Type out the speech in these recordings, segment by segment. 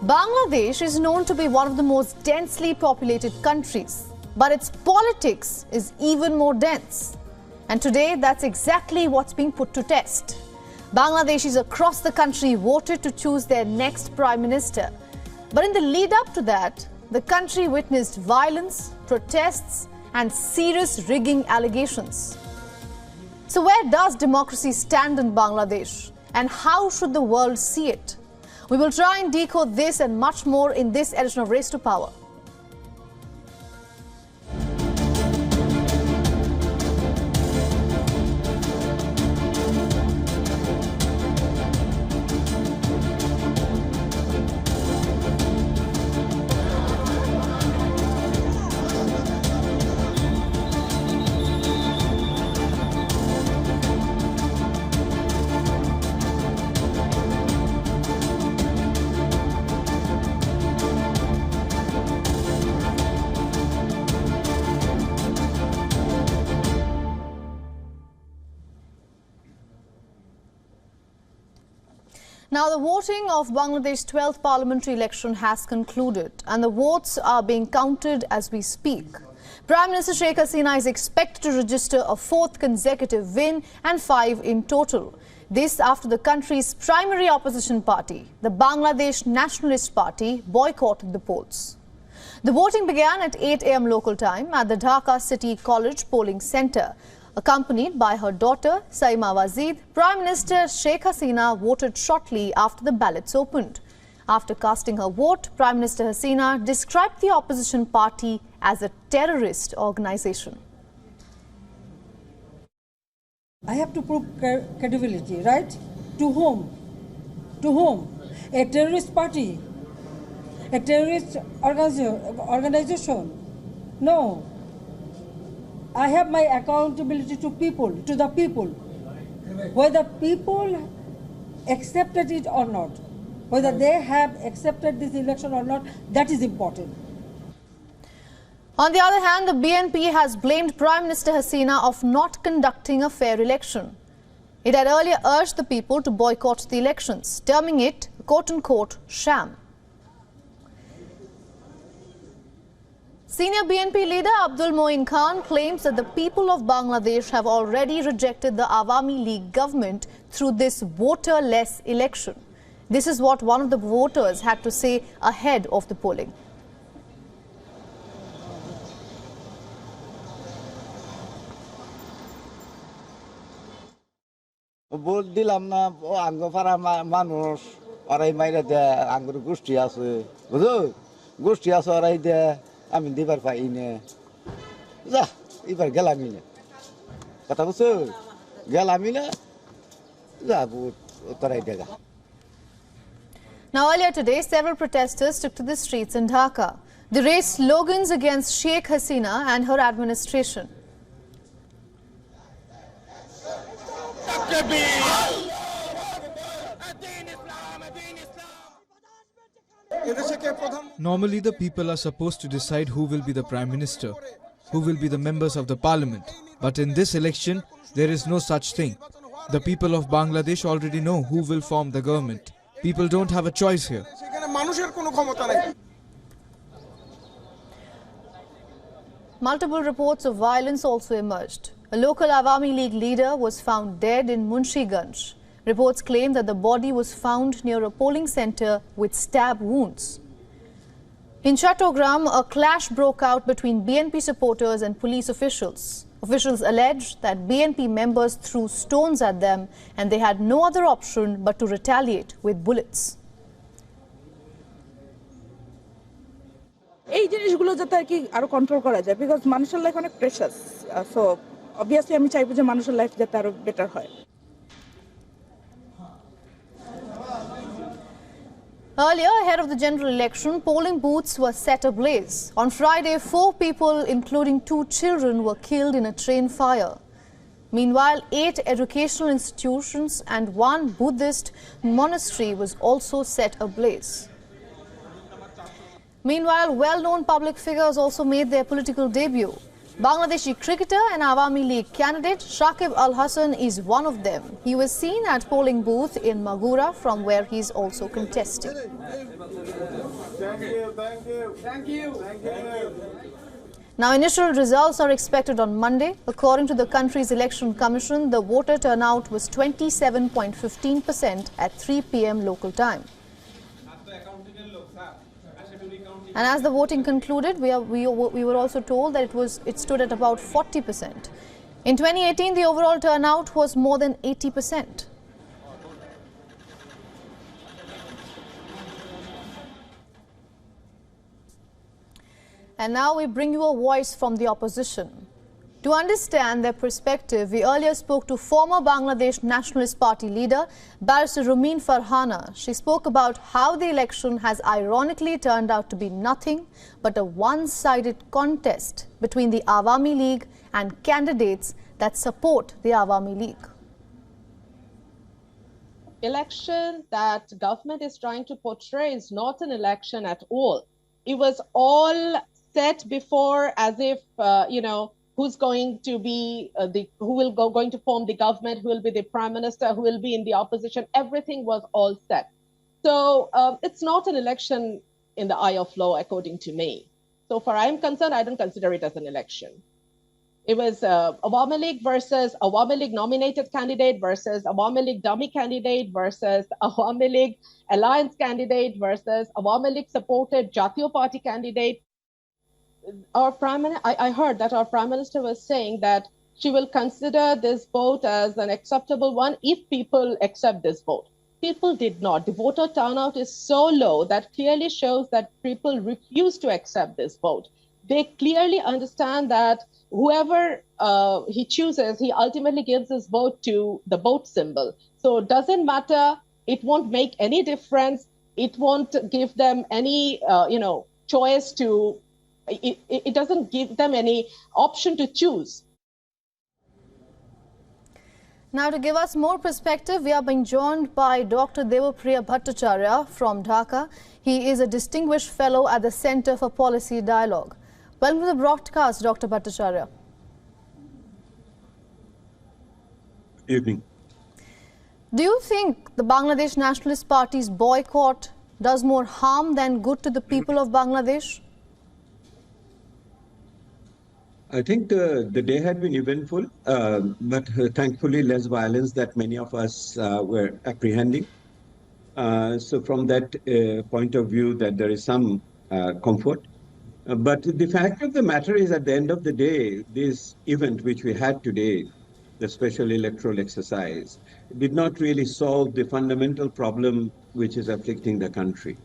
Bangladesh is known to be one of the most densely populated countries, but its politics is even more dense. And today, that's exactly what's being put to test. Bangladeshis across the country voted to choose their next Prime Minister. But in the lead up to that, the country witnessed violence, protests, and serious rigging allegations. So where does democracy stand in Bangladesh? And how should the world see it? We will try and decode this and much more in this edition of Race to Power. Now, the voting of Bangladesh's 12th parliamentary election has concluded and the votes are being counted as we speak. Prime Minister Sheikh Hasina is expected to register a fourth consecutive win and 5 in total. This after the country's primary opposition party, the Bangladesh Nationalist Party, boycotted the polls. The voting began at 8 a.m. local time at the Dhaka City College polling centre. Accompanied by her daughter, Saima Wazid, Prime Minister Sheikh Hasina voted shortly after the ballots opened. After casting her vote, Prime Minister Hasina described the opposition party as a terrorist organisation. I have to prove credibility, right? To whom? To whom? A terrorist party? A terrorist organization? No. I have my accountability to people, to the people. Whether people accepted it or not, whether they have accepted this election or not, that is important. On the other hand, the BNP has blamed Prime Minister Hasina of not conducting a fair election. It had earlier urged the people to boycott the elections, terming it a quote-unquote sham. Senior BNP leader Abdul Moin Khan claims that the people of Bangladesh have already rejected the Awami League government through this voter-less election. This is what one of the voters had to say ahead of the polling. Vote দিলাম না আঙ্গ পাড়া মানুষ ওরাই মাইরা দেয় আঙ্গুর গোষ্ঠী আছে বুঝো গোষ্ঠী আছে ওরাই দেয় আমি দিবার পাই না যা এবার গেলামই না কথা বুঝছো গেলামই না যা ভোট তোরাই দেখা Now earlier today, several protesters took to the streets in Dhaka. They raised slogans against Sheikh Hasina and her administration. Normally the people are supposed to decide who will be the Prime Minister, who will be the members of the Parliament. But in this election, there is no such thing. The people of Bangladesh already know who will form the government. People don't have a choice here. Multiple reports of violence also emerged. A local Awami League leader was found dead in Munshiganj. Reports claim that the body was found near a polling centre with stab wounds. In Chattogram, a clash broke out between BNP supporters and police officials. Officials alleged that BNP members threw stones at them and they had no other option but to retaliate with bullets. এই জিনিসগুলো যাতে আর কি আরো control করা যায় because মানুষের life অনেক precious so obviously আমি চাইবো যে মানুষের লাইফ যাতে আরো বেটার হয় Earlier, ahead of the general election, polling booths were set ablaze. On Friday, 4 people, including 2 children, were killed in a train fire. Meanwhile, 8 educational institutions and 1 Buddhist monastery was also set ablaze. Meanwhile, well-known public figures also made their political debut. Bangladeshi cricketer and Awami League candidate Shakib Al Hassan is one of them. He was seen at polling booth in Magura, from where he is also contesting. Thank you. Now, initial results are expected on Monday. According to the country's election commission, the voter turnout was 27.15% at 3 p.m. local time. And as the voting concluded, we were also told that it stood at about 40%. In 2018, the overall turnout was more than 80%. And now we bring you a voice from the opposition. To understand their perspective, we earlier spoke to former Bangladesh Nationalist Party leader, Barrister Rumeen Farhana. She spoke about how the election has ironically turned out to be nothing but a one-sided contest between the Awami League and candidates that support the Awami League. Election that government is trying to portray is not an election at all. It was all set before as if, who's going to be going to form the government, who will be the prime minister, who will be in the opposition. Everything was all set. So it's not an election in the eye of law, according to me. So far I'm concerned, I don't consider it as an election. It was Awami League versus Awami League nominated candidate versus Awami League dummy candidate versus Awami League alliance candidate versus Awami League supported Jatiyo Party candidate. I heard that our Prime Minister was saying that she will consider this vote as an acceptable one if people accept this vote. People did not. The voter turnout is so low that clearly shows that people refuse to accept this vote. They clearly understand that whoever he chooses, he ultimately gives his vote to the vote symbol. So it doesn't matter. It won't make any difference. It won't give them any, choice to. It doesn't give them any option to choose. Now, to give us more perspective, we are being joined by Dr. Devapriya Bhattacharya from Dhaka. He is a distinguished fellow at the Center for Policy Dialogue. Welcome to the broadcast, Dr. Bhattacharya. Evening. Do you think the Bangladesh Nationalist Party's boycott does more harm than good to the people of Bangladesh? I think the day had been eventful, but thankfully less violence that many of us were apprehending. So from that point of view, that there is some comfort. But the fact of the matter is, at the end of the day, this event which we had today, the special electoral exercise, did not really solve the fundamental problem which is afflicting the country.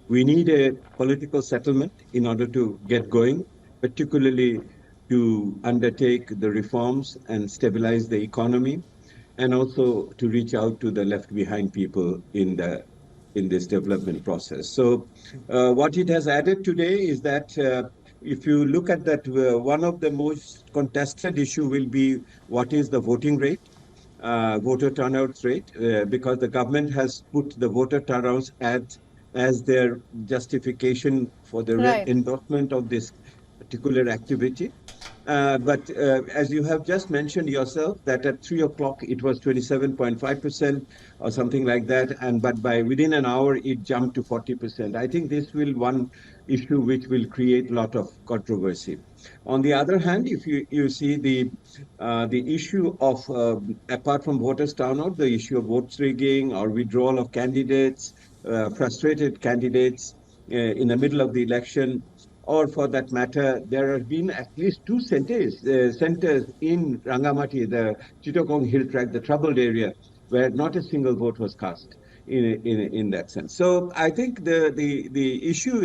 We need a political settlement in order to get going, particularly to undertake the reforms and stabilize the economy, and also to reach out to the left behind people in this development process. So what it has added today is that if you look at that, one of the most contested issue will be what is the voting rate, voter turnout rate, because the government has put the voter turnouts as their justification for the endorsement of this particular activity. But as you have just mentioned yourself, that at 3 o'clock it was 27.5% or something like that, but by within an hour it jumped to 40%. I think this will one issue which will create a lot of controversy. On the other hand, if you see the issue of apart from voters turnout, the issue of vote rigging or withdrawal of candidates, frustrated candidates in the middle of the election, or for that matter, there have been at least two centers in Rangamati, the Chittagong Hill Tract, the troubled area, where not a single vote was cast in that sense. So I think the issue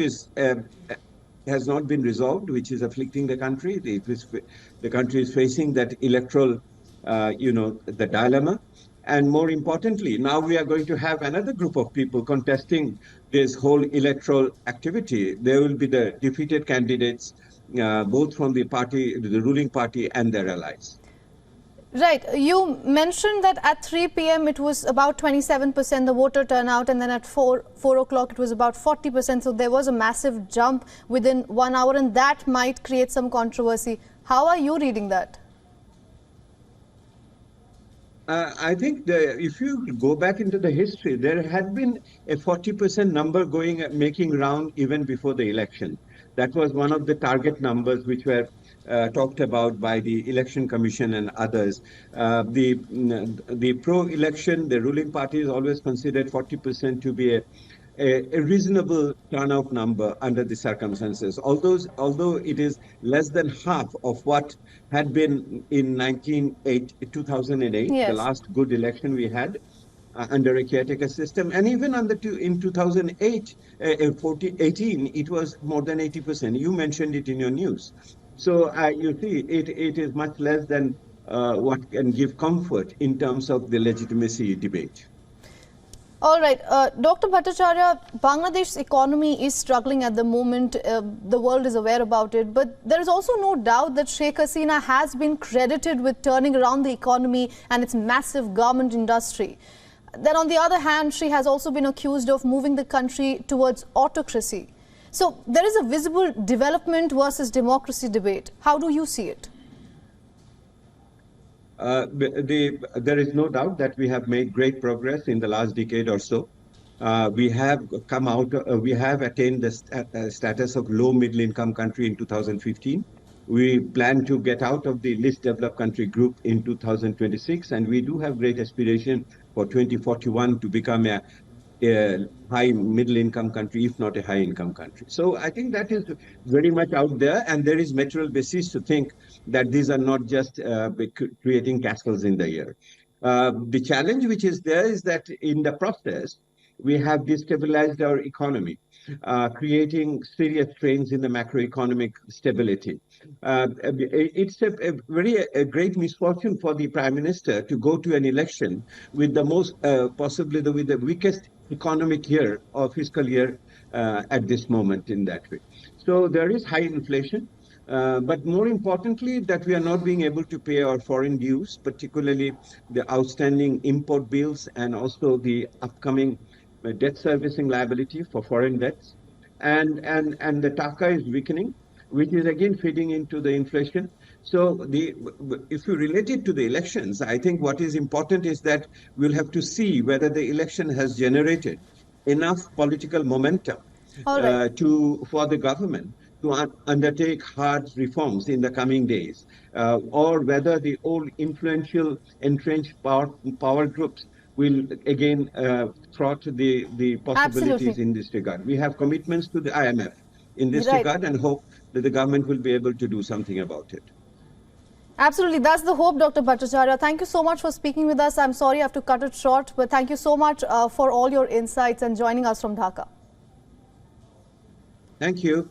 has not been resolved, which is afflicting the country. The country is facing that electoral, the dilemma. And more importantly, now we are going to have another group of people contesting this whole electoral activity. There will be the defeated candidates, both from the ruling party and their allies. Right. You mentioned that at 3 p.m. it was about 27% the voter turnout, and then at 4 o'clock it was about 40%. So there was a massive jump within 1 hour, and that might create some controversy. How are you reading that? I think if you go back into the history, there had been a 40% number making round even before the election. That was one of the target numbers which were talked about by the Election Commission and others. The pro-election, the ruling party is always considered 40% to be a reasonable turnout number under the circumstances. Although it is less than half of what had been in 2008, the Yes. last good election we had under a caretaker system, and even in 2008, 18, it was more than 80%. You mentioned it in your news. So you see, it is much less than what can give comfort in terms of the legitimacy debate. All right, Dr. Bhattacharya, Bangladesh's economy is struggling at the moment. The world is aware about it. But there is also no doubt that Sheikh Hasina has been credited with turning around the economy and its massive garment industry. Then on the other hand, she has also been accused of moving the country towards autocracy. So there is a visible development versus democracy debate. How do you see it? There is no doubt that we have made great progress in the last decade or so. We have come out, we have attained the status of low middle income country in 2015. We plan to get out of the least developed country group in 2026, and we do have great aspiration for 2041 to become a high middle income country, if not a high income country. So I think that is very much out there, and there is material basis to think that these are not just creating castles in the air. The challenge which is there is that in the process, we have destabilized our economy, creating serious strains in the macroeconomic stability. It's a great misfortune for the Prime Minister to go to an election with the possibly with the weakest economic year or fiscal year at this moment in that way. So there is high inflation. But more importantly, that we are not being able to pay our foreign dues, particularly the outstanding import bills and also the upcoming debt servicing liability for foreign debts. And the taka is weakening, which is again feeding into the inflation. So if you relate it to the elections, I think what is important is that we'll have to see whether the election has generated enough political momentum for the government to undertake hard reforms in the coming days, or whether the old influential entrenched power groups will again thwart the possibilities Absolutely. in this regard. We have commitments to the IMF in this regard and hope that the government will be able to do something about it. Absolutely. That's the hope, Dr. Bhattacharya. Thank you so much for speaking with us. I'm sorry I have to cut it short, but thank you so much for all your insights and joining us from Dhaka. Thank you.